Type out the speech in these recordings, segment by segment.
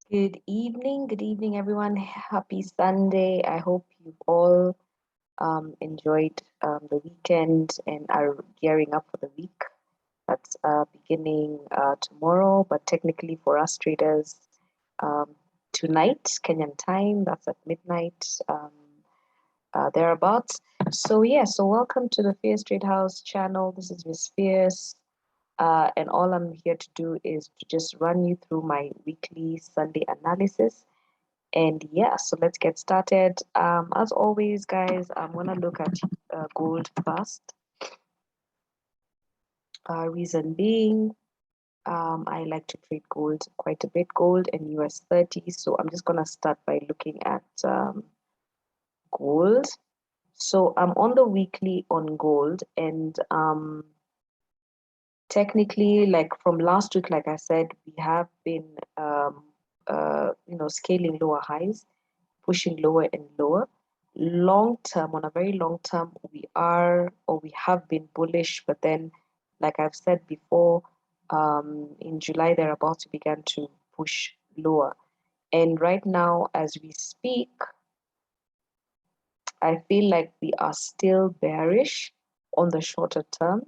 Good evening, everyone. Happy Sunday. I hope you've all enjoyed the weekend and are gearing up for the week that's beginning tomorrow. But technically, for us traders, um, tonight, Kenyan time, that's at midnight, thereabouts. So welcome to the Fierce Trade House channel. This is Miss Fierce. And all I'm here to do is to just run you through my weekly Sunday analysis. And yeah, so let's get started. As always, guys, I'm gonna look at gold first. Reason being, I like to trade gold quite a bit, gold and US 30. So I'm just gonna start by looking at gold. So I'm on the weekly on gold, and technically, like from last week, like I said, we have been scaling lower highs, pushing lower and lower. Long term, on a very long term, we are or we have been bullish, but then, like I've said before, in July thereabouts we began to push lower. And right now, as we speak, I feel like we are still bearish on the shorter term.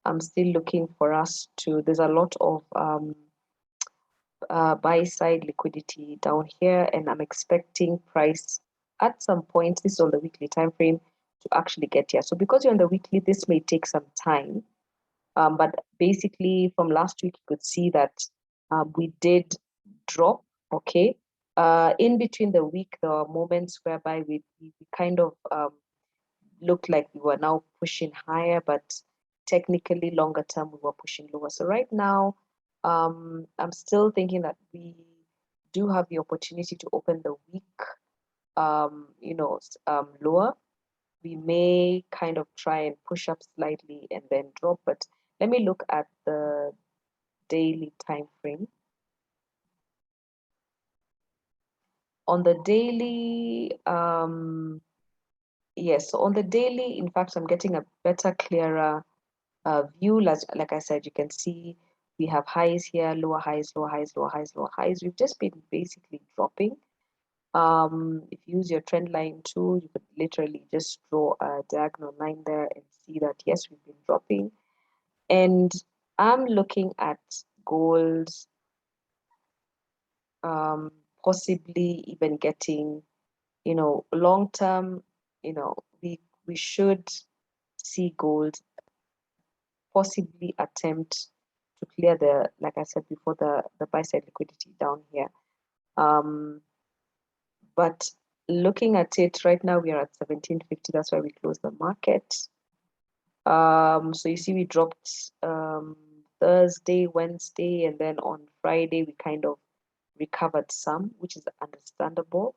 I'm still looking for us to, there's a lot of buy side liquidity down here, and I'm expecting price at some point, this is on the weekly time frame, to actually get here. So because you're on the weekly, this may take some time. But basically from last week, you could see that we did drop, okay? In between the week, there are moments whereby we kind of looked like we were now pushing higher, but technically longer term we were pushing lower. So right now, I'm still thinking that we do have the opportunity to open the week, lower. We may kind of try and push up slightly and then drop, but let me look at the daily time frame. On the daily, yes, so on the daily, in fact, I'm getting a better, clearer view. Like I said, you can see we have highs here, lower highs, lower highs, lower highs, lower highs. We've just been basically dropping. If you use your trend line tool, you could literally just draw a diagonal line there and see that yes, we've been dropping. And I'm looking at gold, um, possibly even getting, long term, we should see gold possibly attempt to clear the, like I said before, the buy side liquidity down here. Um, but looking at it right now, we are at 1750. That's why we closed the market. So you see, we dropped Thursday, Wednesday, and then on Friday we kind of recovered some, which is understandable.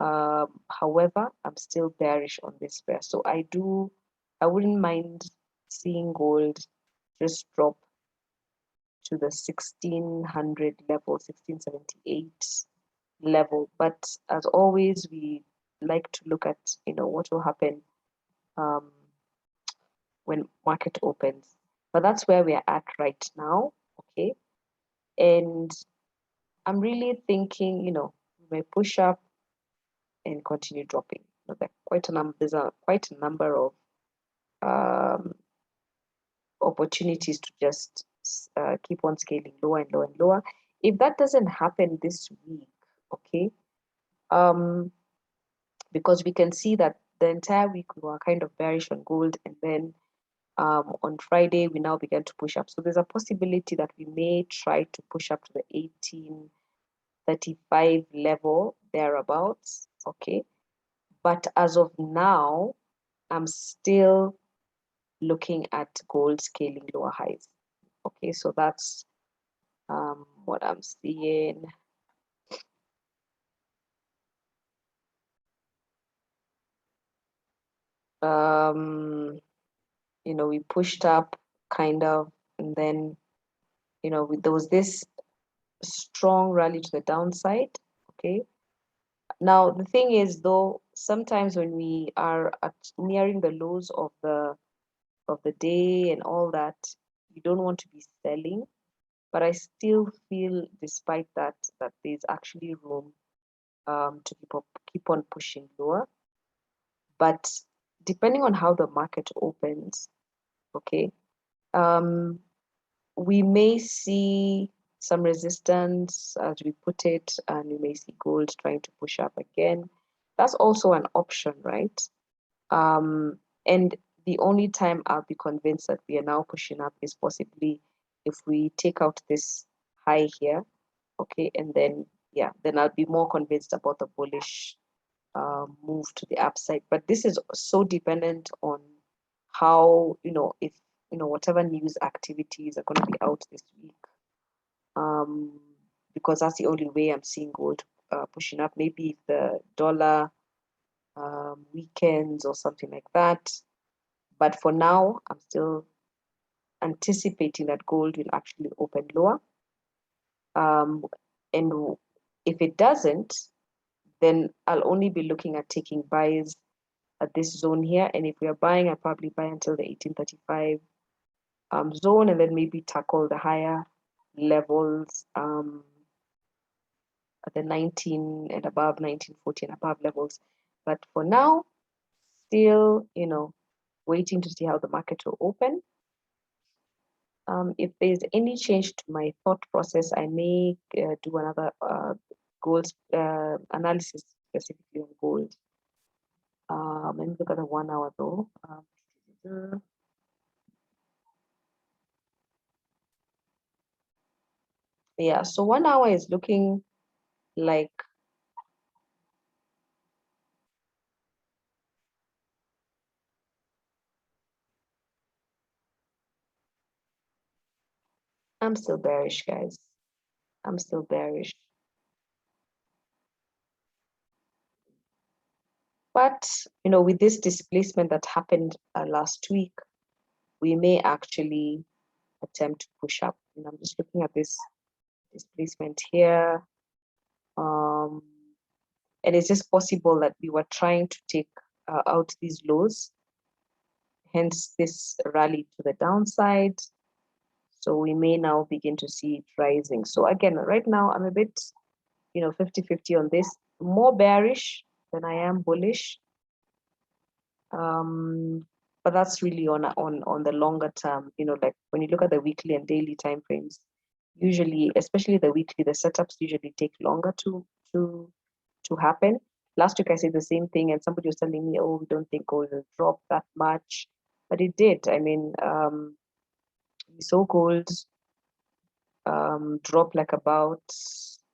However, I'm still bearish on this pair, so I wouldn't mind seeing gold just drop to the 1600 level, 1678 level. But as always, we like to look at, what will happen um, when market opens. But that's where we're at right now, okay? And I'm really thinking, we may push up and continue dropping. There's quite a number of um, opportunities to just keep on scaling lower and lower and lower. If that doesn't happen this week, okay, um, because we can see that the entire week we were kind of bearish on gold, and then on Friday we now began to push up. So there's a possibility that we may try to push up to the 1835 level thereabouts, okay. But as of now, I'm still looking at gold scaling lower highs. Okay, so that's what I'm seeing. Um, we pushed up kind of, and then, there was this strong rally to the downside. Okay. Now the thing is, though, sometimes when we are at nearing the lows of the day and all that, you don't want to be selling. but I still feel, despite that, that there's actually room to keep on pushing lower. But depending on how the market opens, okay, um, we may see some resistance, as we put it, and we may see gold trying to push up again. That's also an option, right? And the only time I'll be convinced that we are now pushing up is possibly if we take out this high here, okay, and then yeah, then I'll be more convinced about the bullish move to the upside. But this is so dependent on how, if whatever news activities are going to be out this week, um, because that's the only way I'm seeing gold pushing up. Maybe if the dollar weekends or something like that. But for now, I'm still anticipating that gold will actually open lower. And if it doesn't, then I'll only be looking at taking buys at this zone here. And if we are buying, I'll probably buy until the 1835 zone, and then maybe tackle the higher levels at the 19 and above, 1940 and above levels. But for now, still, waiting to see how the market will open. If there's any change to my thought process, I may do another gold analysis specifically on gold. Let me look at the 1 hour though. Yeah, so 1 hour is looking like I'm still bearish, guys. I'm still bearish. But, with this displacement that happened last week, we may actually attempt to push up. And I'm just looking at this displacement here. And it's just possible that we were trying to take out these lows, hence this rally to the downside. So we may now begin to see it rising. So again, right now I'm a bit, 50-50 on this, more bearish than I am bullish. But that's really on the longer term, like when you look at the weekly and daily time frames, usually, especially the weekly, the setups usually take longer to happen. Last week I said the same thing, and somebody was telling me, "Oh, we don't think gold will drop that much," but it did. I mean, we saw gold drop like about,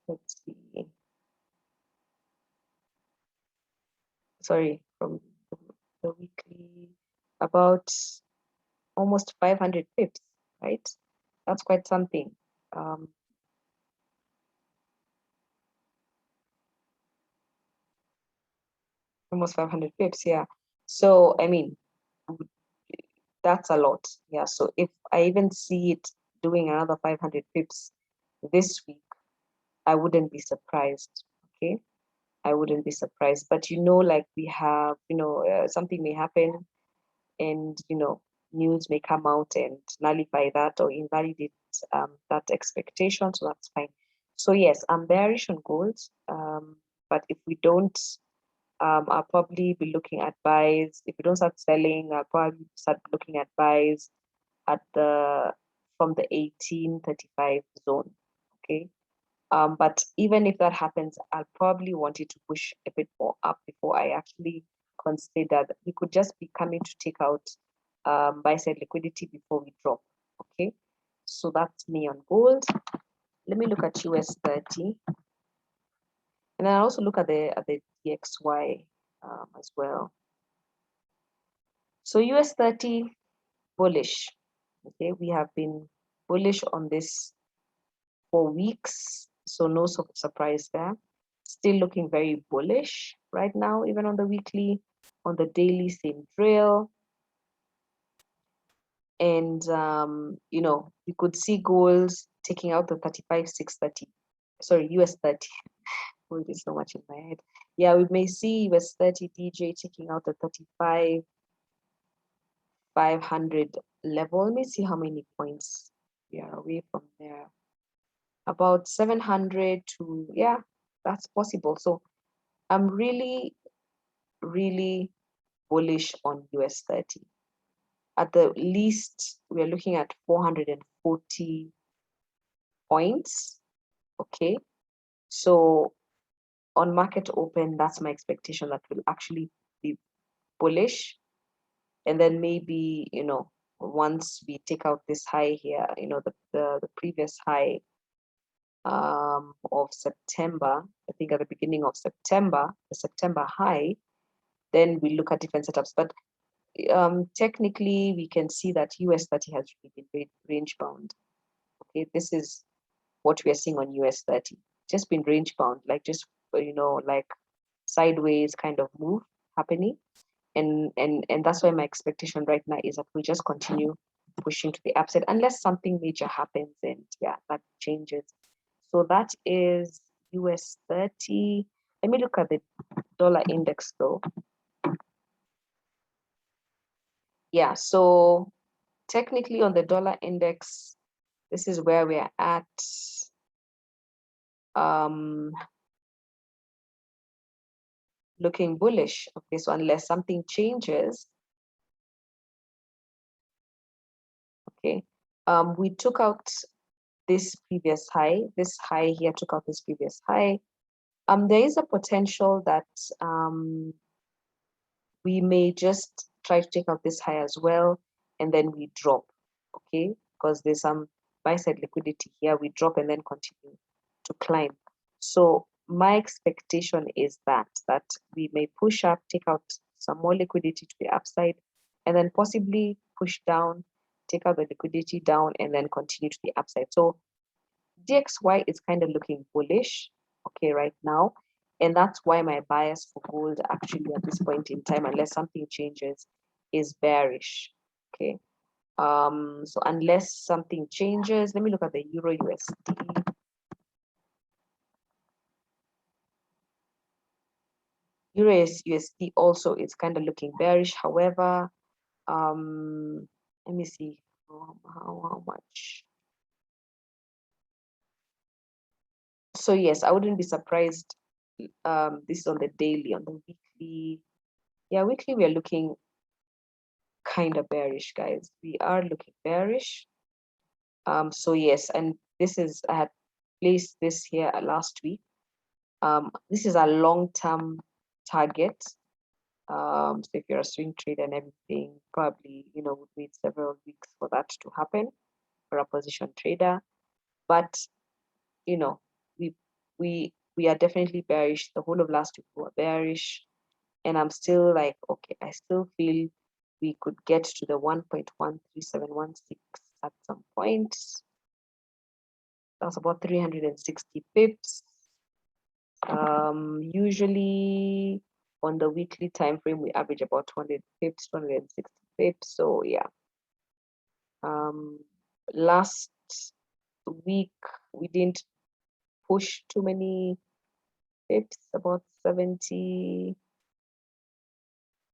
let's see, sorry, from the weekly, about almost 500 pips, right? That's quite something. Um, Almost 500 pips, yeah. So, I mean, that's a lot. Yeah. So if I even see it doing another 500 pips this week, I wouldn't be surprised. Okay. I wouldn't be surprised. But, like we have, something may happen, and, news may come out and nullify that or invalidate that expectation. So that's fine. So yes, I'm bearish on gold. But if we don't, I'll probably be looking at buys. If we don't start selling, I'll probably start looking at buys at the from the 1835 zone. Okay. But even if that happens, I'll probably want it to push a bit more up before I actually consider that we could just be coming to take out buy side liquidity before we drop. Okay. So that's me on gold. Let me look at US 30. And then I also look at the DXY as well. So US 30 bullish. Okay, we have been bullish on this for weeks, so no surprise there. Still looking very bullish right now, even on the weekly, on the daily, same drill. And you could see gold taking out the 35,630. Sorry, US 30. Gold is so much in my head. Yeah, we may see US 30 DJ taking out the 35,500 level. Let me see how many points we are away from there. about 700 to, yeah, that's possible. So I'm really, really bullish on US 30. At the least, we're looking at 440 points. Okay. So on market open, that's my expectation that will actually be bullish. And then maybe, once we take out this high here, the previous high of September, I think at the beginning of September, the September high, then we look at different setups. But technically, we can see that US 30 has really been range bound. Okay, this is what we are seeing on US 30. Just been range bound, like just, like sideways kind of move happening. And that's why my expectation right now is that we just continue pushing to the upside unless something major happens, and yeah, that changes. So that is US 30. Let me look at the dollar index though. Yeah, so technically on the dollar index, this is where we're at. Looking bullish. Okay, so unless something changes, okay, we took out this previous high. This high here took out this previous high. There is a potential that we may just try to take out this high as well, and then we drop, okay? Because there's some buy side liquidity here. We drop and then continue to climb. So my expectation is that we may push up, take out some more liquidity to the upside, and then possibly push down, take out the liquidity down, and then continue to the upside. So DXY is kind of looking bullish, okay, right now. And that's why my bias for gold actually at this point in time, unless something changes, is bearish. Okay. So unless something changes, let me look at the Euro USD. Euro USD also is kind of looking bearish. However, let me see how much. So yes, I wouldn't be surprised. This is on the daily, on the weekly. Yeah, weekly we are looking kind of bearish, guys. We are looking bearish. So yes, and this is, I had placed this here last week. This is a long-term target. So if you're a swing trader and everything, probably would wait several weeks for that to happen for a position trader. But we we are definitely bearish. The whole of last week we were bearish, and I'm still like, okay, I still feel we could get to the 1.13716 at some point. That's about 360 pips. Usually on the weekly time frame, we average about 200 pips, 260 pips. So yeah. Last week we didn't push too many pips, about 70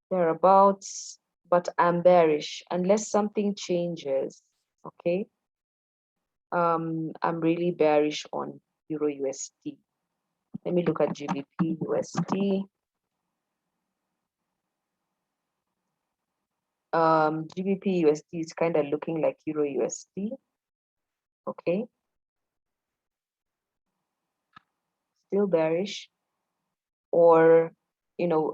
thereabouts, but I'm bearish unless something changes. Okay. I'm really bearish on Euro USD. Let me look at GBP USD. GBP USD is kind of looking like Euro USD. Okay. Still bearish. Or,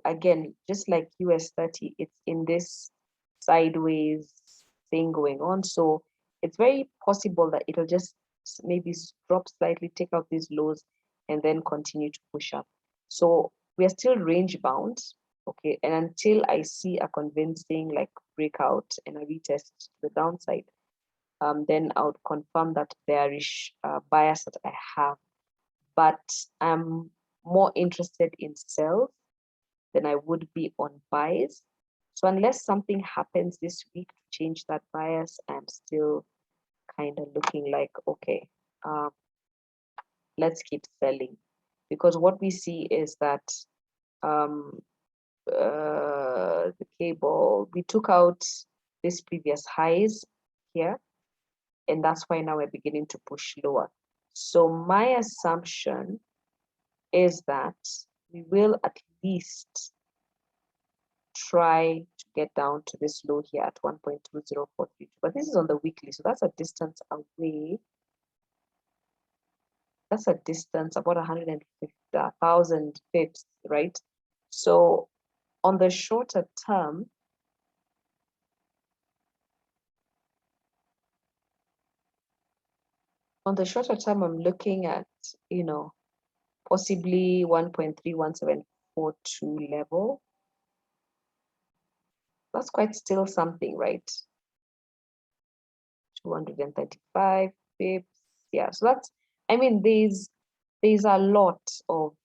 again, just like US 30, it's in this sideways thing going on. So it's very possible that it'll just maybe drop slightly, take out these lows, and then continue to push up. So we are still range bound, okay? And until I see a convincing like breakout and a retest to the downside, then I would confirm that bearish bias that I have. But I'm more interested in sells than I would be on buys. So unless something happens this week to change that bias, I'm still kind of looking like, okay, let's keep selling. Because what we see is that the cable, we took out this previous highs here, and that's why now we're beginning to push lower. So my assumption is that we will at least try to get down to this low here at 1.2043. But this is on the weekly, so that's a distance away. That's a distance about 150,000 pips, right? So on the shorter term, I'm looking at, possibly 1.31742 level. That's quite still something, right? 235 pips. Yeah, so that's, there's a lot of,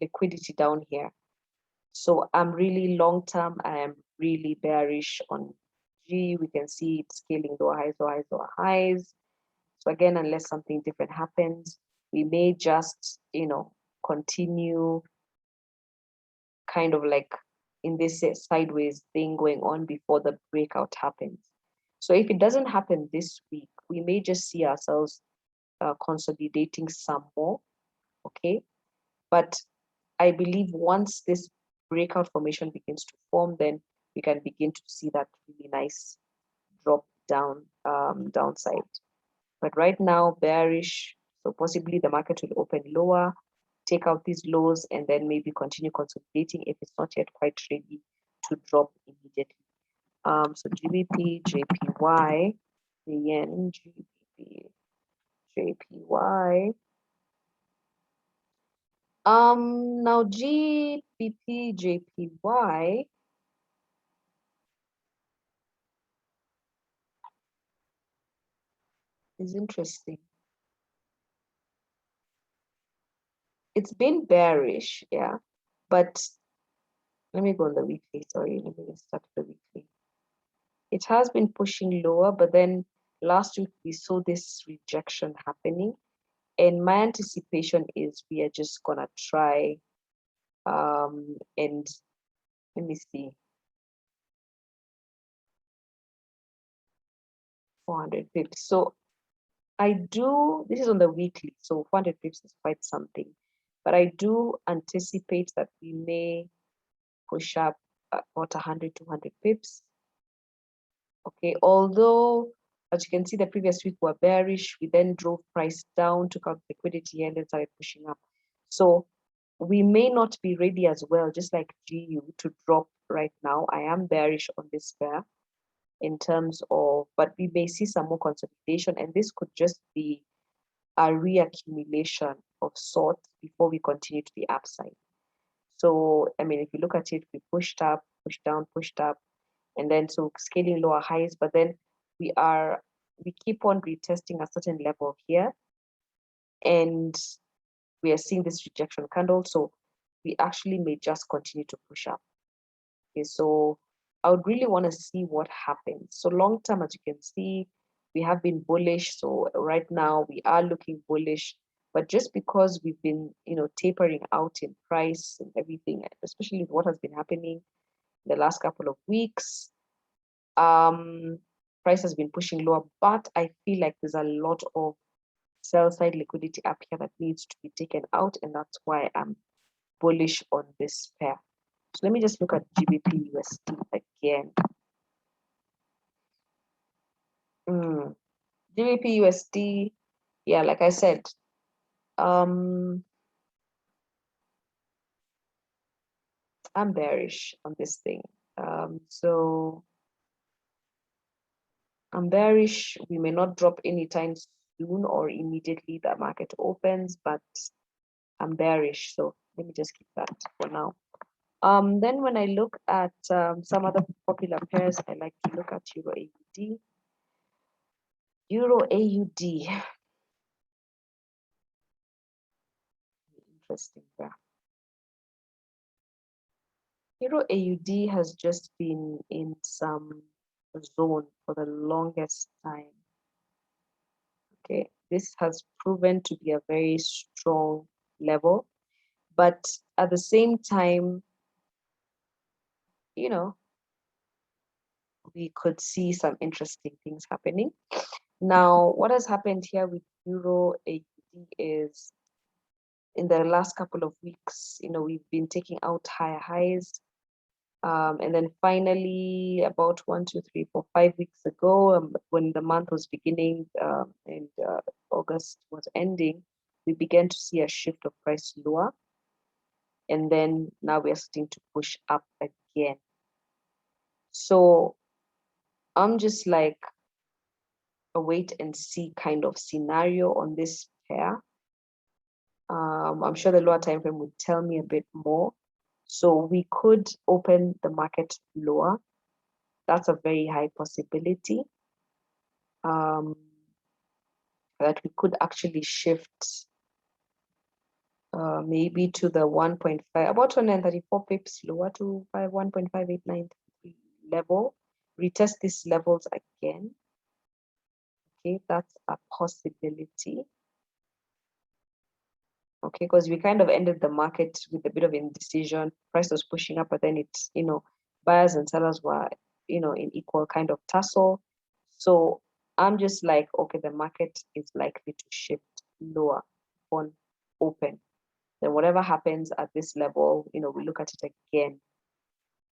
liquidity down here. So I'm really long term, I am really bearish on G. We can see it scaling lower highs, lower highs, lower highs. So again, unless something different happens, we may just, continue kind of like in this sideways thing going on before the breakout happens. So if it doesn't happen this week, we may just see ourselves consolidating some more, okay? But I believe once this breakout formation begins to form, then we can begin to see that really nice drop down, downside. But right now, bearish, so possibly the market will open lower, take out these lows, and then maybe continue consolidating if it's not yet quite ready to drop immediately. So GBP, JPY, the yen, GBP, JPY. Now GBP, JPY is interesting. It's been bearish, yeah, but let me go on the weekly. Sorry, let me start the weekly. It has been pushing lower, but then last week we saw this rejection happening, and my anticipation is we are just gonna try and let me see, 400 pips. So this is on the weekly, so 400 pips is quite something, but I do anticipate that we may push up about 100, 200 pips. Okay, although as you can see, the previous week were bearish, we then drove price down, took out liquidity, and then started pushing up. So we may not be ready as well, just like GU, to drop right now. I am bearish on this pair in terms of, but we may see some more consolidation, and this could just be a reaccumulation of sorts before we continue to the upside. So, if you look at it, we pushed up, pushed down, pushed up, and then so scaling lower highs, but then we keep on retesting a certain level here, and we are seeing this rejection candle, so we actually may just continue to push up. Okay, so I would really want to see what happens. So long term, as you can see, we have been bullish. So right now we are looking bullish, but just because we've been, tapering out in price and everything, especially with what has been happening the last couple of weeks, price has been pushing lower, but I feel like there's a lot of sell side liquidity up here that needs to be taken out, and that's why I'm bullish on this pair. So let me just look at GBP USD again. GBP USD, yeah, like I said, I'm bearish on this thing. So I'm bearish. We may not drop anytime soon or immediately the market opens, but I'm bearish. So let me just keep that for now. Then when I look at some other popular pairs, I like to look at Euro AUD. Euro AUD. Interesting there. Euro AUD has just been in some zone for the longest time. Okay, this has proven to be a very strong level, but at the same time, we could see some interesting things happening. Now, what has happened here with Euro AUD is in the last couple of weeks, we've been taking out higher highs. And then finally, about 5 weeks ago, when the month was beginning and August was ending, we began to see a shift of price lower. And then now we are starting to push up again. So I'm just like a wait and see kind of scenario on this pair. I'm sure the lower time frame would tell me a bit more. So we could open the market lower. That's a very high possibility. That we could actually shift maybe to the 1.5, about 234 pips lower to 1.5893 level, retest these levels again. Okay, that's a possibility. Okay, because we kind of ended the market with a bit of indecision. Price was pushing up, but then it's, buyers and sellers were, in equal kind of tussle. So I'm just like, okay, the market is likely to shift lower on open. Then whatever happens at this level, we look at it again.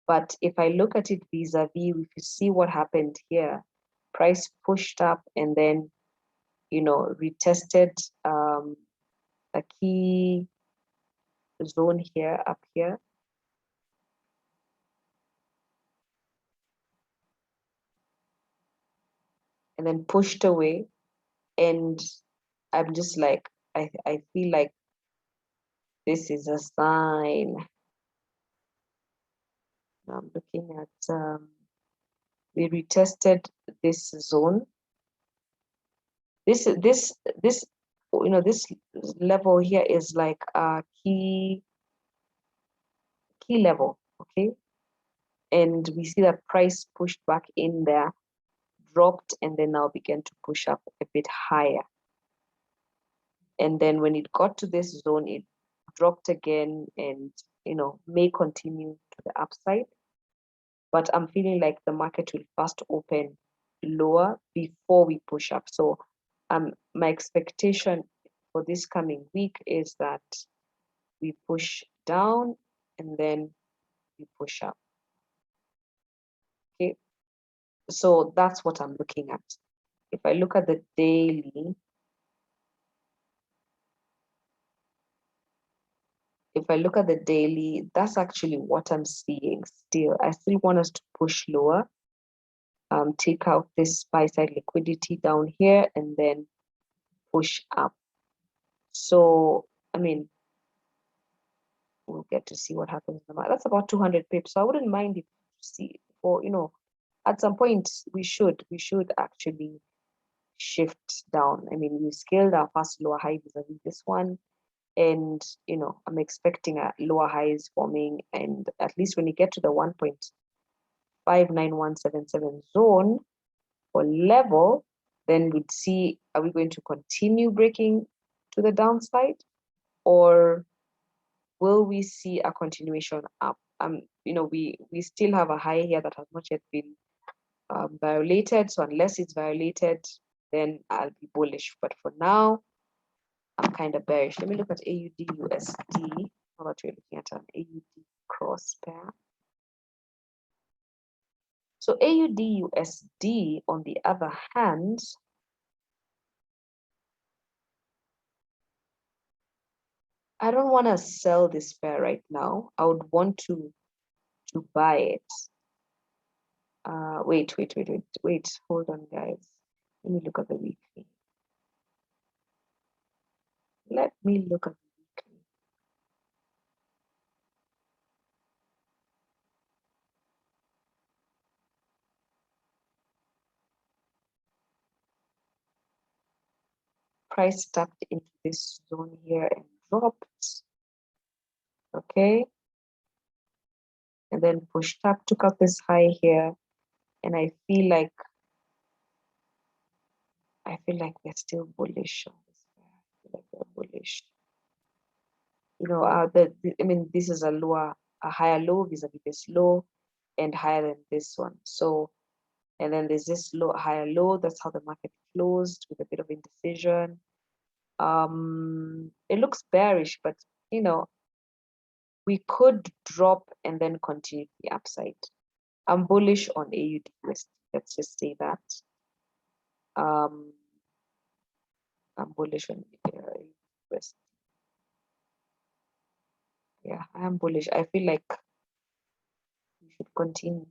But if I look at it vis-a-vis, if you see what happened here, price pushed up and then, retested a key zone here, up here. And then pushed away. And I'm just like, I feel like this is a sign. I'm looking at, we retested this zone. This, this level here is like a key level, okay? And we see that price pushed back in there, dropped, and then now began to push up a bit higher. And then when it got to this zone, it dropped again and, may continue to the upside. But I'm feeling like the market will first open lower before we push up. So my expectation for this coming week is that we push down and then we push up. Okay, so that's what I'm looking at. If I look at the daily, that's actually what I'm seeing still. I still want us to push lower, take out this buy side liquidity down here and then push up. So, I mean, we'll get to see what happens. That's about 200 pips. So I wouldn't mind if see, or at some point we should actually shift down. I mean, we scaled our first lower high vis-a-vis this one, and I'm expecting a lower highs forming, and at least when you get to the 1.59177 zone or level, then we'd see, are we going to continue breaking to the downside, or will we see a continuation up? We still have a high here that has not yet been violated. So unless it's violated, then I'll be bullish. But for now, I'm kind of bearish. Let me look at AUD USD. How about we're looking at an AUD cross pair? So AUD USD, on the other hand, I don't want to sell this pair right now. I would want to buy it. Wait, hold on, guys. Let me look at the weekly. Let me look at the weekly. Price tapped into this zone here and dropped. Okay. And then pushed up, took out this high here. And I feel like we're still bullish on this pair. I feel like we're bullish. I mean, this is a higher low vis-a-vis this low and higher than this one. So And then there's this low, higher low. That's how the market closed, with a bit of indecision. It looks bearish, but you know, we could drop and then continue the upside. I'm bullish on AUD USD. Let's just say that. I'm bullish on USD. Yeah, I am bullish. I feel like we should continue.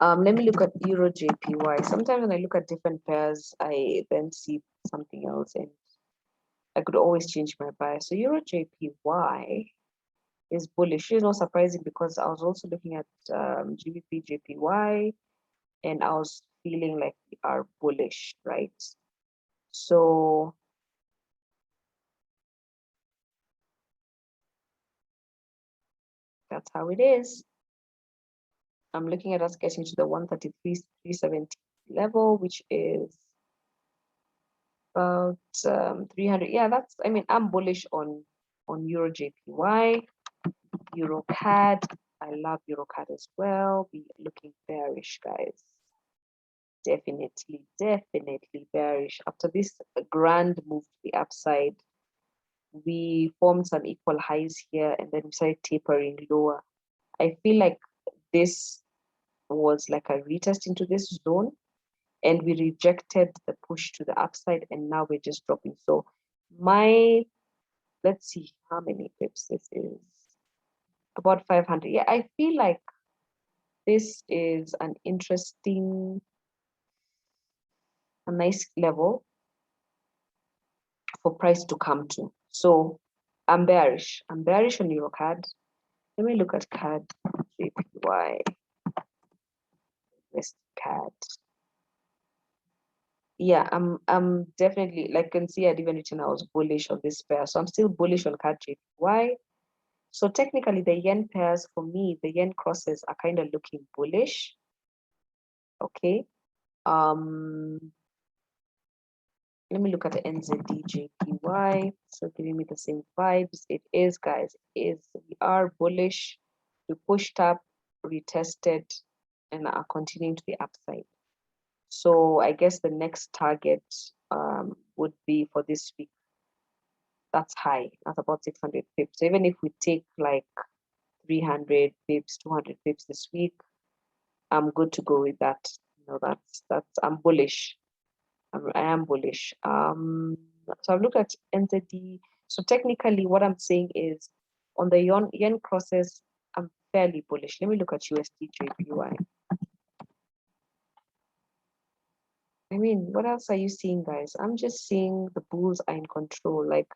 Let me look at Euro JPY. Sometimes when I look at different pairs, I then see something else, and I could always change my bias. So Euro JPY is bullish. It's not surprising because I was also looking at GBP JPY, and I was feeling like we are bullish, right? So that's how it is. I'm looking at us getting to the 133.370 level, which is about 300. Yeah, that's, I mean, I'm bullish on Euro JPY, Euro CAD. I love Euro CAD as well. We're looking bearish, guys. Definitely bearish. After this grand move to the upside, we formed some equal highs here, and then we started tapering lower. I feel like this was like a retest into this zone, and we rejected the push to the upside, and now we're just dropping. So let's see how many pips this is. About 500. Yeah, I feel like this is an interesting, a nice level for price to come to. So I'm bearish. I'm bearish on EuroCAD. Let me look at CAD, JPY, West CAD. Yeah, I'm definitely, like, you can see I'd even written I was bullish on this pair. So I'm still bullish on CAD JPY. So technically the yen pairs, for me, the yen crosses are kind of looking bullish. Okay. Let me look at the NZD-JPY. So giving me the same vibes. It is, guys. It is. We are bullish. We pushed up, retested, and are continuing to the upside. So I guess the next target would be for this week. That's high. That's about 600 pips. So even if we take like 300 pips, 200 pips this week, I'm good to go with that. You know, I'm bullish. I am bullish. So I've looked at NZD. So technically, what I'm saying is, on the yen crosses, I'm fairly bullish. Let me look at USD JPY. I mean, what else are you seeing, guys? I'm just seeing the bulls are in control. Like,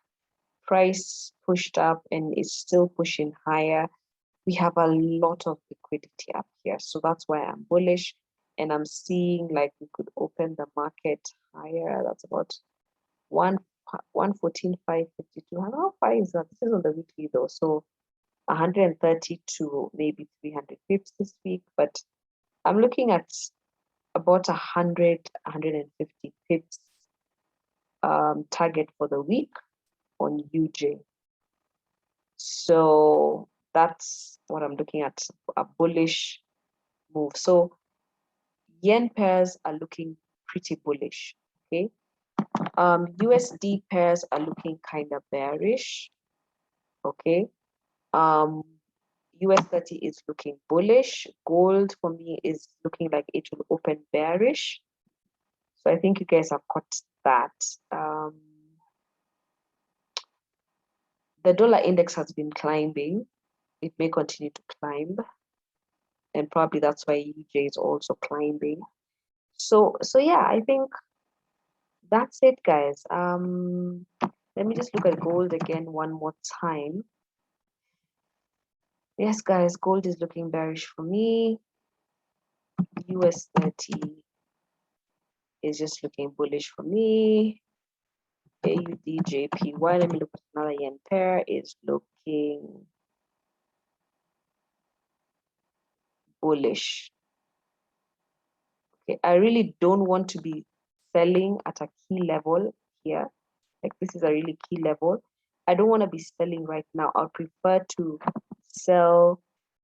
price pushed up and is still pushing higher. We have a lot of liquidity up here, so that's why I'm bullish. And I'm seeing like we could open the market higher. That's about 114,552. How far is that? This is on the weekly though, so 130 to maybe 300 pips this week. But I'm looking at about 150 pips target for the week on UJ. So that's what I'm looking at, a bullish move. So yen pairs are looking pretty bullish. Okay. USD pairs are looking kind of bearish. Okay. US 30 is looking bullish. Gold for me is looking like it will open bearish. So I think you guys have caught that. The dollar index has been climbing. It may continue to climb. And probably that's why UJ is also climbing. So yeah, I think that's it, guys. Let me just look at gold again one more time. Yes, guys, gold is looking bearish for me. US 30 is just looking bullish for me. AUD JPY, let me look at another yen pair, is looking bullish. Okay, I really don't want to be selling at a key level here. Like, this is a really key level. I don't want to be selling right now. I'd prefer to sell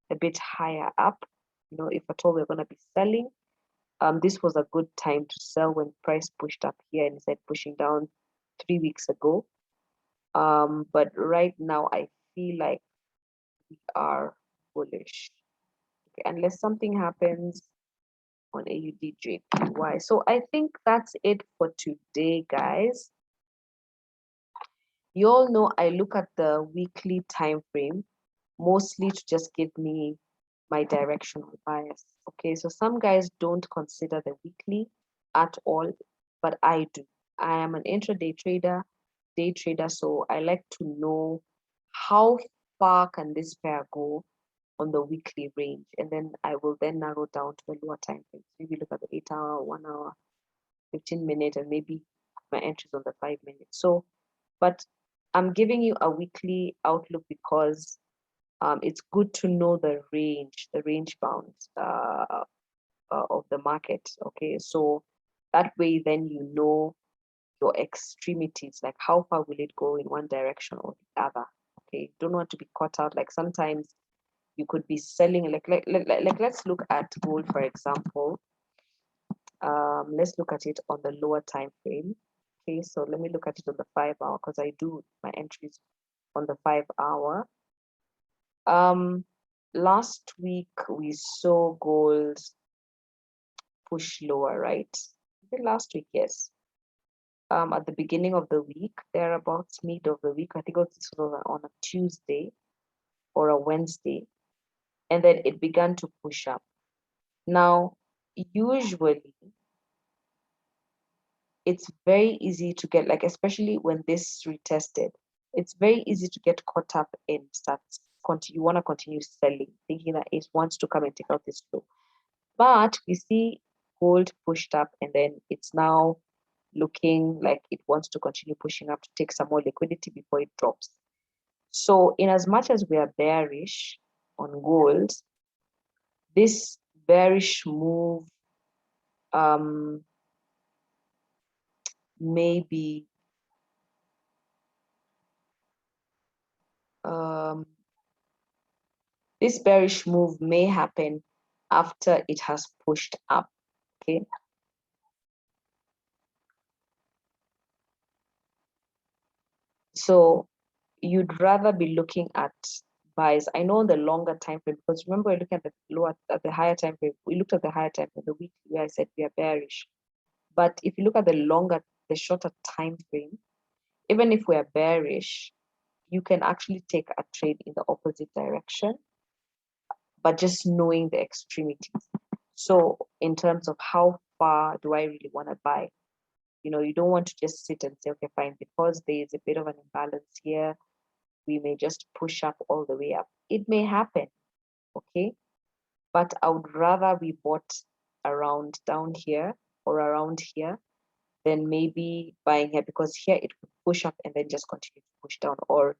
a bit higher up if at all we're going to be selling. This was a good time to sell when price pushed up here instead pushing down 3 weeks ago. But right now I feel like we are bullish. Okay, unless something happens on AUD JPY. So I think that's it for today, guys. You all know I look at the weekly time frame mostly to just give me my directional bias. Okay, so some guys don't consider the weekly at all, but I do. I am an intraday trader, day trader, so I like to know how far can this pair go on the weekly range, and then I will then narrow down to the lower time frames. Maybe look at the 8 hour, 1 hour, 15 minute, and maybe my entries on the 5 minute. So, but I'm giving you a weekly outlook because it's good to know the range bounds of the market. Okay, so that way then you know your extremities, like how far will it go in one direction or the other. Okay, don't want to be caught out. Like sometimes you could be selling, like let's look at gold, for example. Let's look at it on the lower time frame. Okay, so let me look at it on the 5 hour because I do my entries on the 5 hour. Last week we saw gold push lower, right? Last week, yes. At the beginning of the week, thereabouts mid of the week, I think this was on a Tuesday or a Wednesday, and then it began to push up. Now, usually it's very easy to get, like, especially when this retested, it's very easy to get caught up in stats. You want to continue selling, thinking that it wants to come and take out this low. But we see gold pushed up, and then it's now looking like it wants to continue pushing up to take some more liquidity before it drops. So, in as much as we are bearish on gold, this bearish move maybe this bearish move may happen after it has pushed up. Okay, so you'd rather be looking at buys. I know the longer time frame, because remember we're looking at the lower, at the higher time frame. We looked at the higher time frame, the weekly, where I said we are bearish. But if you look at the shorter time frame, even if we are bearish, you can actually take a trade in the opposite direction, but just knowing the extremities. So in terms of how far do I really want to buy? You don't want to just sit and say, okay, fine, because there is a bit of an imbalance here, we may just push up all the way up. It may happen, okay? But I would rather we bought around down here or around here than maybe buying here, because here it could push up and then just continue to push down, or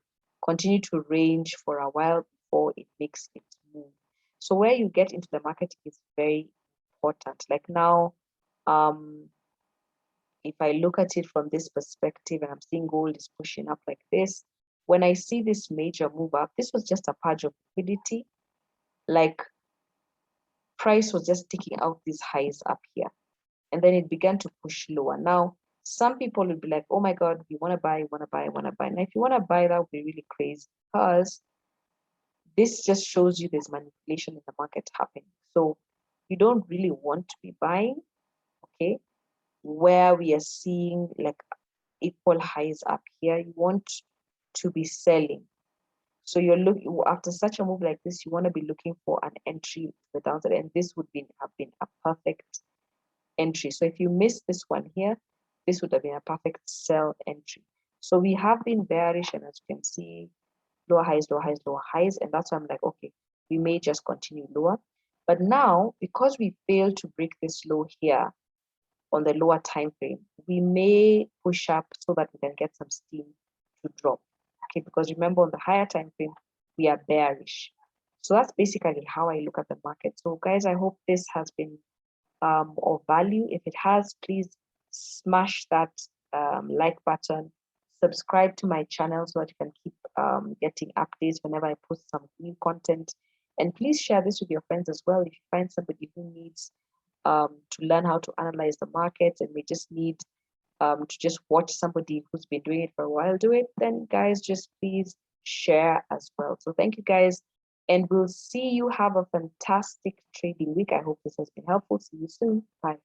continue to range for a while before it makes its move. So where you get into the market is very important. Like now, if I look at it from this perspective and I'm seeing gold is pushing up like this, when I see this major move up, this was just a purge of liquidity. Like price was just taking out these highs up here, and then it began to push lower. Now, some people will be like, oh my God, we want to buy, want to buy, want to buy. Now, if you want to buy, that would be really crazy, because this just shows you there's manipulation in the market happening. So you don't really want to be buying, okay, where we are seeing like equal highs up here. You want to be selling. So you're looking, after such a move like this, you want to be looking for an entry to the downside, and this would have been a perfect entry. So if you miss this one here, this would have been a perfect sell entry. So we have been bearish, and as you can see, lower highs, lower highs, lower highs, and that's why I'm like, okay, we may just continue lower. But now, because we failed to break this low here on the lower time frame, we may push up so that we can get some steam to drop. Okay, because remember on the higher time frame, we are bearish. So that's basically how I look at the market. So guys, I hope this has been of value. If it has, please smash that like button, subscribe to my channel so that you can keep getting updates whenever I post some new content, And please share this with your friends as well. If you find somebody who needs to learn how to analyze the markets and may just need to just watch somebody who's been doing it for a while do it, then guys, just please share as well. So thank you guys, and we'll see you. Have a fantastic trading week. I hope this has been helpful. See you soon. Bye.